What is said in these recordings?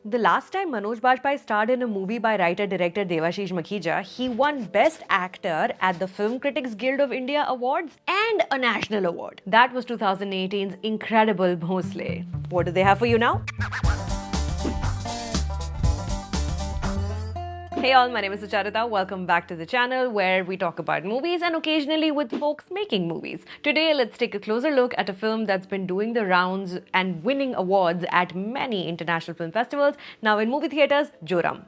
The last time Manoj Bajpayee starred in a movie by writer-director Devashish Makhija, he won Best Actor at the Film Critics Guild of India Awards and a national award. That was 2018's incredible Bhonsle. What do they have for you now? Hey all, my name is Sucharita. Welcome back to the channel where we talk about movies and occasionally with folks making movies. Today, let's take a closer look at a film that's been doing the rounds and winning awards at many international film festivals, now in movie theaters, Joram.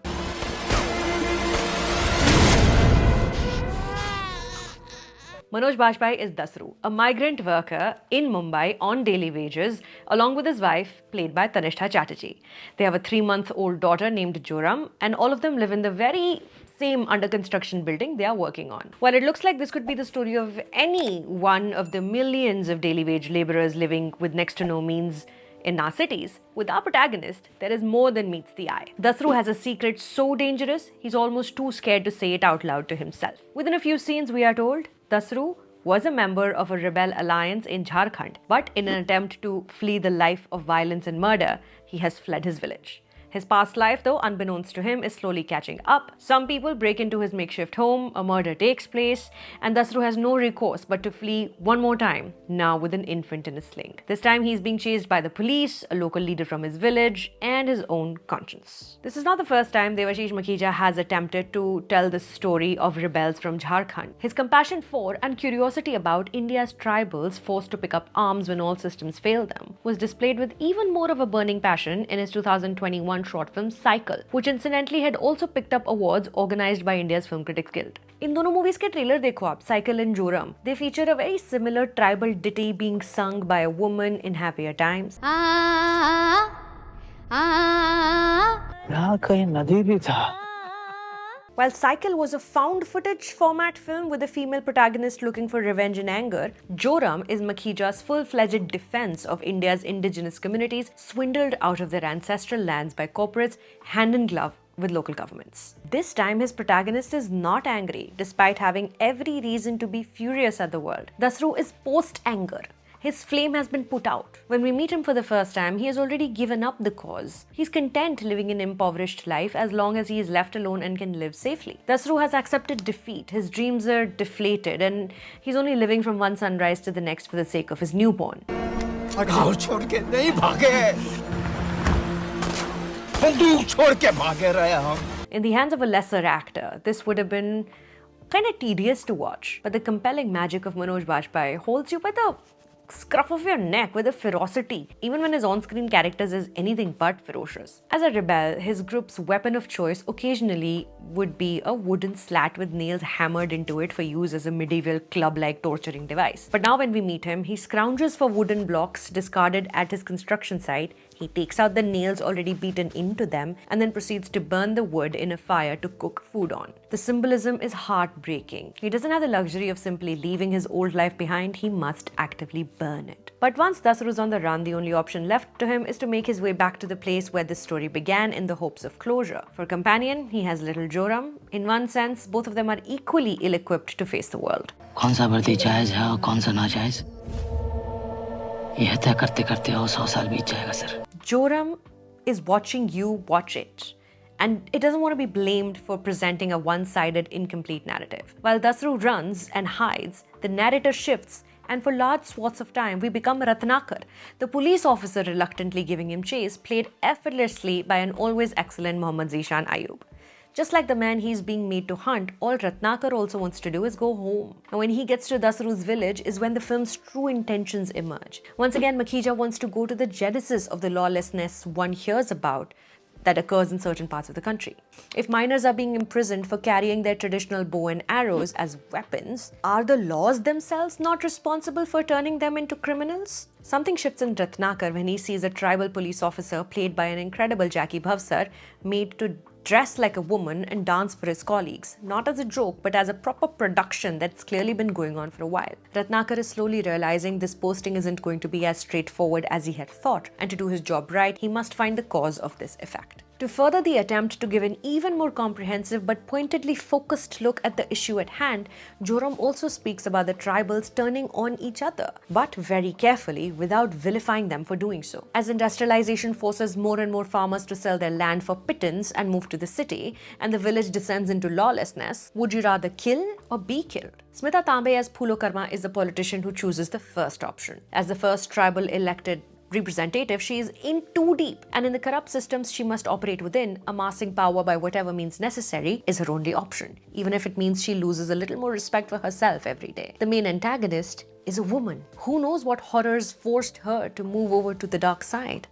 Manoj Bajpayee is Dasru, a migrant worker in Mumbai on daily wages, along with his wife, played by Tanisha Chatterjee. They have a 3-month-old daughter named Joram, and all of them live in the very same under construction building they are working on. While it looks like this could be the story of any one of the millions of daily wage laborers living with next to no means in our cities, with our protagonist, there is more than meets the eye. Dasru has a secret so dangerous, he's almost too scared to say it out loud to himself. Within a few scenes, we are told Dasru was a member of a rebel alliance in Jharkhand, but in an attempt to flee the life of violence and murder, he has fled his village. His past life, though, unbeknownst to him, is slowly catching up. Some people break into his makeshift home, a murder takes place, and Dasru has no recourse but to flee one more time, now with an infant in a sling. This time he's being chased by the police, a local leader from his village, and his own conscience. This is not the first time Devashish Makhija has attempted to tell the story of rebels from Jharkhand. His compassion for and curiosity about India's tribals forced to pick up arms when all systems failed them was displayed with even more of a burning passion in his 2021 short film Cycle, which incidentally had also picked up awards organized by India's Film Critics Guild. In दोनों movies के trailer देखो आप, Cycle and Joram. They feature a very similar tribal ditty being sung by a woman in happier times. यहाँ कहीं नदी भी था. While Cycle was a found footage format film with a female protagonist looking for revenge and anger, Joram is Makhija's full-fledged defense of India's indigenous communities swindled out of their ancestral lands by corporates hand in glove with local governments. This time, his protagonist is not angry, despite having every reason to be furious at the world. Dasru is post-anger. His flame has been put out. When we meet him for the first time, he has already given up the cause. He's content living an impoverished life as long as he is left alone and can live safely. Dasru has accepted defeat. His dreams are deflated and he's only living from one sunrise to the next for the sake of his newborn. In the hands of a lesser actor, this would have been kind of tedious to watch, but the compelling magic of Manoj Bajpayee holds you by the scruff of your neck with a ferocity, even when his on-screen characters is anything but ferocious. As a rebel, his group's weapon of choice occasionally would be a wooden slat with nails hammered into it for use as a medieval club-like torturing device. But now when we meet him, he scrounges for wooden blocks discarded at his construction site. He takes out the nails already beaten into them and then proceeds to burn the wood in a fire to cook food on. The symbolism is heartbreaking. He doesn't have the luxury of simply leaving his old life behind, he must actively burn it. But once Dasru is on the run, the only option left to him is to make his way back to the place where this story began in the hopes of closure. For companion, he has little Joram. In one sense, both of them are equally ill-equipped to face the world. कौन सा भर्ती जायज है और कौन सा नाजायज? यह तय करते करते और 100 साल बीत जाएगा sir. Joram is watching you watch it, and it doesn't want to be blamed for presenting a one-sided, incomplete narrative. While Dasru runs and hides, the narrator shifts, and for large swaths of time, we become Ratnakar, the police officer reluctantly giving him chase, played effortlessly by an always excellent Mohammed Zeeshan Aayub. Just like the man he's being made to hunt, all Ratnakar also wants to do is go home. And when he gets to Dasru's village is when the film's true intentions emerge. Once again, Makhija wants to go to the genesis of the lawlessness one hears about that occurs in certain parts of the country. If minors are being imprisoned for carrying their traditional bow and arrows as weapons, are the laws themselves not responsible for turning them into criminals? Something shifts in Ratnakar when he sees a tribal police officer played by an incredible Jacky Bhavsar made to dress like a woman and dance for his colleagues, not as a joke but as a proper production that's clearly been going on for a while. Ratnakar is slowly realizing this posting isn't going to be as straightforward as he had thought, and to do his job right, he must find the cause of this effect. To further the attempt to give an even more comprehensive but pointedly focused look at the issue at hand, Joram also speaks about the tribals turning on each other, but very carefully without vilifying them for doing so. As industrialization forces more and more farmers to sell their land for pittance and move to the city, and the village descends into lawlessness, would you rather kill or be killed? Smita Tambe as Phulo Karma is the politician who chooses the first option. As the first tribal elected representative, she is in too deep, and in the corrupt systems she must operate within, amassing power by whatever means necessary is her only option, even if it means she loses a little more respect for herself every day. The main antagonist is a woman. Who knows what horrors forced her to move over to the dark side?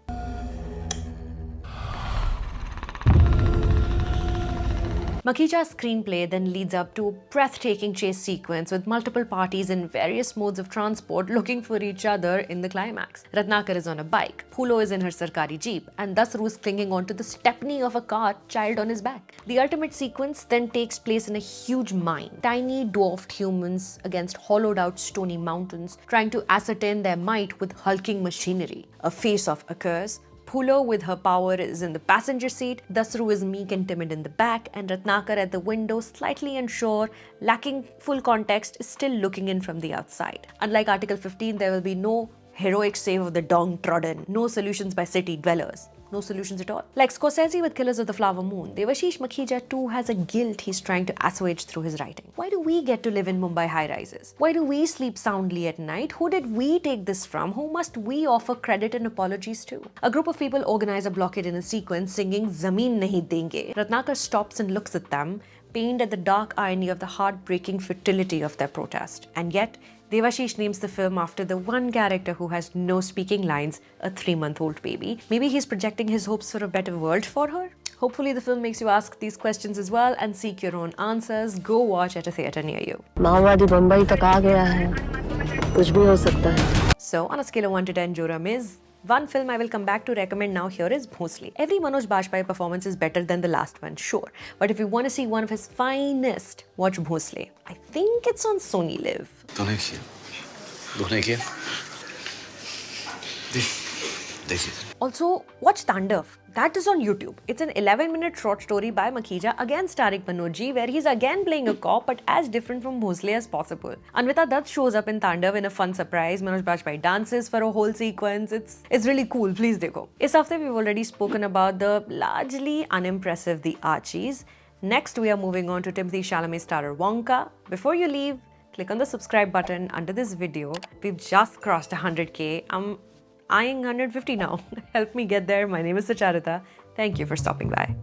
Makhija's screenplay then leads up to a breathtaking chase sequence with multiple parties in various modes of transport looking for each other in the climax. Ratnakar is on a bike, Phulo is in her Sarkari jeep, and Dasru is clinging onto the stepney of a cart, child on his back. The ultimate sequence then takes place in a huge mine. Tiny dwarfed humans against hollowed out stony mountains trying to ascertain their might with hulking machinery. A face-off occurs. Phulo with her power is in the passenger seat, Dasru is meek and timid in the back, and Ratnakar at the window, slightly unsure, lacking full context, is still looking in from the outside. Unlike Article 15, there will be no heroic save of the downtrodden, no solutions by city dwellers. No solutions at all. Like Scorsese with Killers of the Flower Moon, Devashish Makhija too has a guilt he's trying to assuage through his writing. Why do we get to live in Mumbai high-rises? Why do we sleep soundly at night? Who did we take this from? Who must we offer credit and apologies to? A group of people organize a blockade in a sequence singing Zameen Nahi Denge. Ratnakar stops and looks at them, pained at the dark irony of the heartbreaking futility of their protest. And yet, Devashish names the film after the one character who has no speaking lines, a 3-month-old baby. Maybe he's projecting his hopes for a better world for her? Hopefully the film makes you ask these questions as well and seek your own answers. Go watch at a theatre near you. माओवादी बंबई तक आ गया है, कुछ भी हो सकता है. So on a scale of 1 to 10, Joram is. One film I will come back to recommend now here is Bhonsle. Every Manoj Bajpayee performance is better than the last one, sure. But if you want to see one of his finest, watch Bhonsle. I think it's on Sony Live. Also, watch Tandav. That is on YouTube. It's an 11-minute short story by Makhija, again starring Manoj, where he's again playing a cop but as different from Bhonsle as possible. Anvita Dutt shows up in Tandav in a fun surprise. Manoj Bajpayee dances for a whole sequence. It's really cool. Please dekho. Is hafte we've already spoken about the largely unimpressive The Archies. Next, we are moving on to Timothée Chalamet starrer Wonka. Before you leave, click on the subscribe button under this video. We've just crossed 100K. I'm eyeing 150 now. Help me get there. My name is Sucharita. Thank you for stopping by.